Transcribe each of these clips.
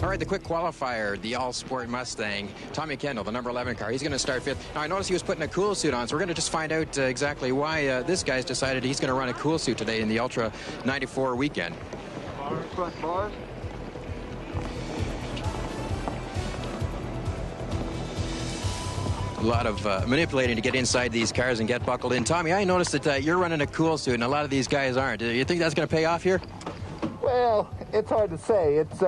All right, the quick qualifier, the all-sport Mustang, Tommy Kendall, the number 11 car, he's going to start 5th. Now, I noticed he was putting a cool suit on, so we're going to just find out exactly why this guy's decided he's going to run a cool suit today in the Ultra 94 weekend. Front bars. A lot of manipulating to get inside these cars and get buckled in. Tommy, I noticed that you're running a cool suit, and a lot of these guys aren't. Do you think that's going to pay off here? Well, it's hard to say. It's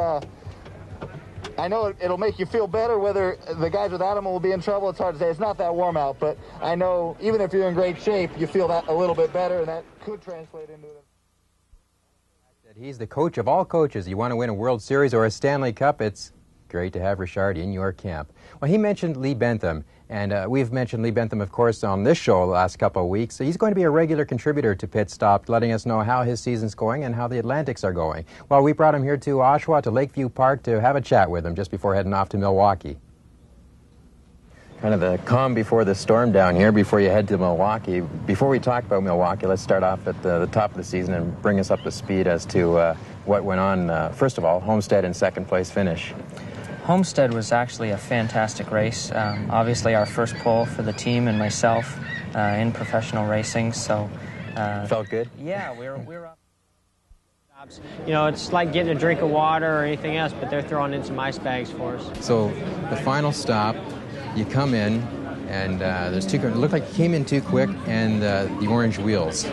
I know it'll make you feel better. Whether the guys without them will be in trouble, it's hard to say. It's not that warm out, but I know even if you're in great shape, you feel that a little bit better, and that could translate into it. He's the coach of all coaches. You want to win a World Series or a Stanley Cup, it's great to have Richard in your camp. Well, he mentioned Lee Bentham, and we've mentioned Lee Bentham, of course, on this show the last couple of weeks. So he's going to be a regular contributor to Pit Stop, letting us know how his season's going and how the Atlantics are going. Well, we brought him here to Oshawa, to Lakeview Park, to have a chat with him just before heading off to Milwaukee. Kind of the calm before the storm down here before you head to Milwaukee. Before we talk about Milwaukee, let's start off at the top of the season and bring us up to speed as to what went on. First of all, Homestead in second place finish. Homestead was actually a fantastic race. Obviously our first pole for the team and myself in professional racing, so... Felt good? Yeah, we were up. You know, it's like getting a drink of water or anything else, but they're throwing in some ice bags for us. So the final stop, you come in, and there's two. It looked like you came in too quick, and the orange wheels.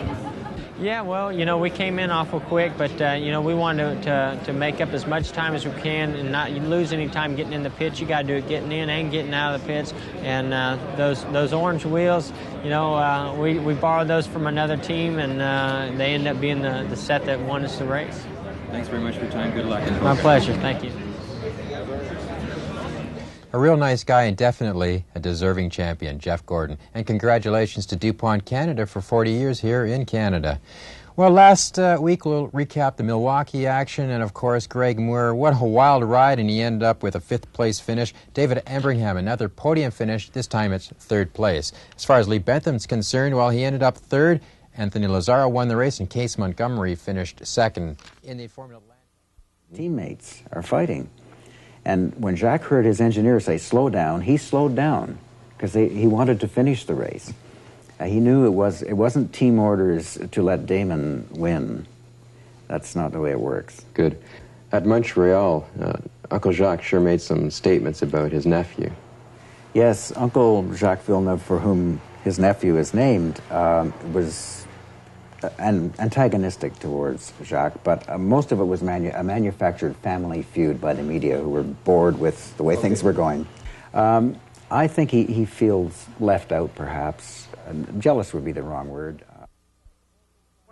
Yeah, well, you know, we came in awful quick, but you know, we wanted to make up as much time as we can and not lose any time getting in the pits. You got to do it getting in and getting out of the pits. And those orange wheels, you know, we borrowed those from another team, and they ended up being the set that won us the race. Thanks very much for your time. Good luck. My pleasure. Thank you. A real nice guy and definitely a deserving champion, Jeff Gordon. And congratulations to DuPont Canada for 40 years here in Canada. Well, last week we'll recap the Milwaukee action, and of course Greg Moore, what a wild ride, and he ended up with a 5th place finish. David Embringham, another podium finish, this time it's 3rd place. As far as Lee Bentham's concerned, well, he ended up 3rd. Anthony Lazzaro won the race, and Case Montgomery finished 2nd. In the Formula One, teammates are fighting. And when Jacques heard his engineer say, slow down, he slowed down because he wanted to finish the race. He knew it wasn't team orders to let Damon win. That's not the way it works. Good. At Montreal, Uncle Jacques sure made some statements about his nephew. Yes, Uncle Jacques Villeneuve, for whom his nephew is named, was antagonistic towards Jacques, but most of it was a manufactured family feud by the media who were bored with the way things were going. I think he feels left out, perhaps. Jealous would be the wrong word.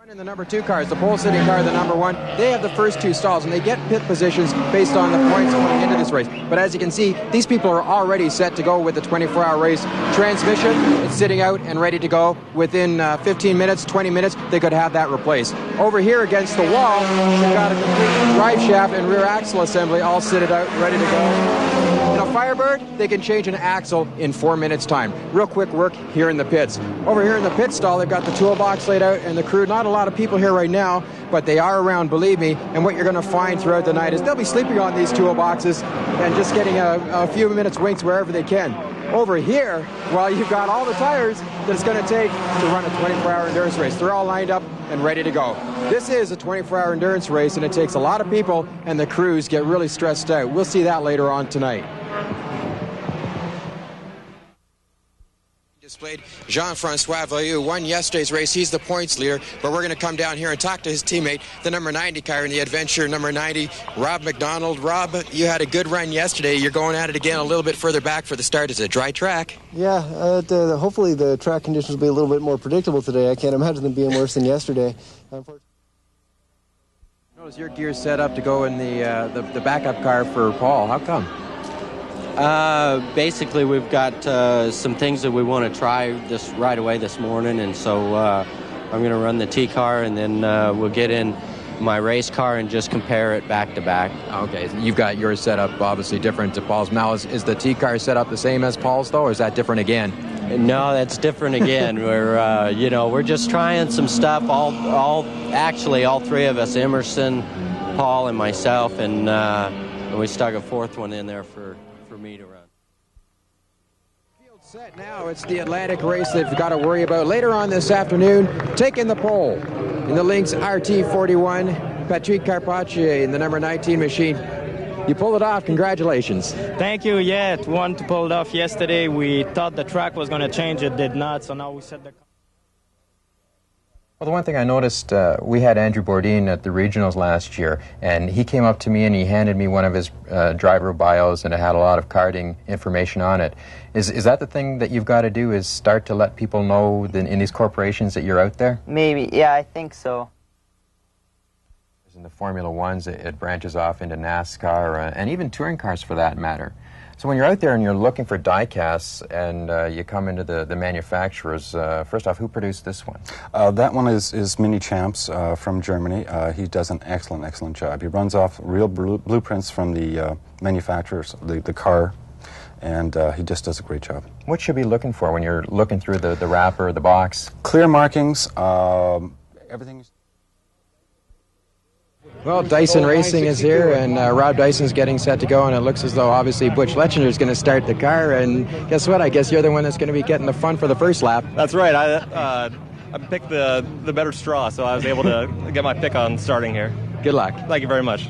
In the number 2 cars, the pole-sitting car, the number 1, they have the first 2 stalls, and they get pit positions based on the points going into this race. But as you can see, these people are already set to go with the 24-hour race. Transmission, it's sitting out and ready to go. Within 15 minutes, 20 minutes, they could have that replaced. Over here against the wall, they've got a complete drive shaft and rear axle assembly all sitted out, ready to go. In a Firebird, they can change an axle in 4 minutes' time. Real quick work here in the pits. Over here in the pit stall, they've got the toolbox laid out, and the crew, not a lot of people here right now, but they are around, believe me, and what you're going to find throughout the night is they'll be sleeping on these toolboxes and just getting a few minutes winks wherever they can. Over here, well, you've got all the tires that it's going to take to run a 24-hour endurance race. They're all lined up and ready to go. This is a 24-hour endurance race, and it takes a lot of people, and the crews get really stressed out. We'll see that later on tonight. Displayed Jean-Francois Vailloux won yesterday's race. He's the points leader, but we're going to come down here and talk to his teammate, the number 90 car in the Adventure, number 90, Rob McDonald. Rob, you had a good run yesterday. You're going at it again a little bit further back for the start. It's a dry track. Yeah, hopefully the track conditions will be a little bit more predictable today. I can't imagine them being worse than yesterday. Notice your gear's set up to go in the backup car for Paul. How come? Basically, we've got some things that we want to try this right away this morning, and so I'm going to run the T car, and then we'll get in my race car and just compare it back to back. Okay, you've got yours set up obviously different to Paul's. Now, is the T car set up the same as Paul's though, or is that different again? No, that's different again. We're just trying some stuff. All three of us, Emerson, Paul, and myself, and and we stuck a fourth one in there for me to run. Field set now. It's the Atlantic race they've got to worry about later on this afternoon. Taking the pole in the Lynx RT41, Patrick Carpaccio in the number 19 machine. You pulled it off. Congratulations. Thank you. Yeah, it wanted to pull it off yesterday. We thought the track was going to change. It did not. So now we set the... Well, the one thing I noticed, we had Andrew Bourdin at the regionals last year, and he came up to me and he handed me one of his driver bios, and it had a lot of karting information on it. Is that the thing that you've got to do, is start to let people know in these corporations that you're out there? Maybe, yeah, I think so. In the Formula Ones, it branches off into NASCAR, and even touring cars for that matter. So when you're out there and you're looking for die casts and you come into the manufacturers, first off, who produced this one? That one is Mini Champs from Germany. He does an excellent job. He runs off real blueprints from the manufacturers, the car, and he just does a great job. What should you be looking for when you're looking through the wrapper, the box? Clear markings, everything. Well, Dyson Racing is here, and Rob Dyson's getting set to go, and it looks as though obviously Butch Lechinger is going to start the car, and guess what? I guess you're the one that's going to be getting the fun for the first lap. That's right. I picked the better straw, so I was able to get my pick on starting here. Good luck. Thank you very much.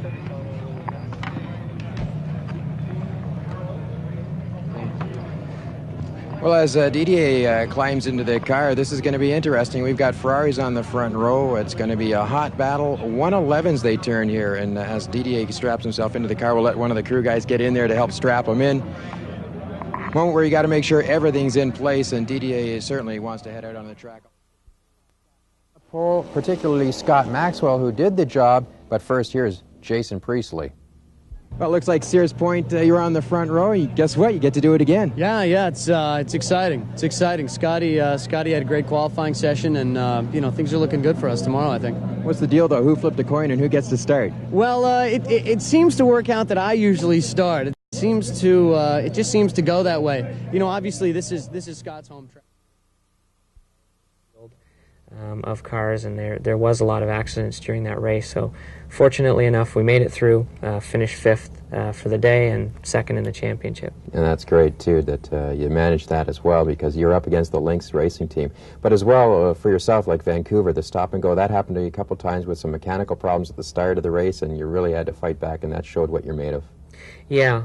Well, as Didier climbs into the car, this is going to be interesting. We've got Ferraris on the front row. It's going to be a hot battle. 111s they turn here, and as Didier straps himself into the car, we'll let one of the crew guys get in there to help strap him in. Moment where you got to make sure everything's in place, and Didier certainly wants to head out on the track. Particularly Scott Maxwell, who did the job, but first here's Jason Priestley. Well, it looks like Sears Point, you're on the front row. Guess what? You get to do it again. Yeah, it's exciting. It's exciting. Scotty had a great qualifying session, and things are looking good for us tomorrow, I think. What's the deal, though? Who flipped a coin and who gets to start? Well, it seems to work out that I usually start. It just seems to go that way. Obviously this is Scott's home track. Of cars, and there was a lot of accidents during that race, so fortunately enough we made it through, finished fifth for the day and second in the championship. And that's great too that you managed that as well, because you're up against the Lynx racing team, but as well for yourself, like Vancouver, the stop and go, that happened to you a couple times with some mechanical problems at the start of the race, and you really had to fight back, and that showed what you're made of. Yeah,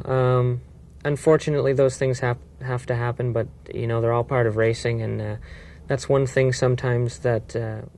unfortunately those things have to happen, but they're all part of racing, and that's one thing sometimes that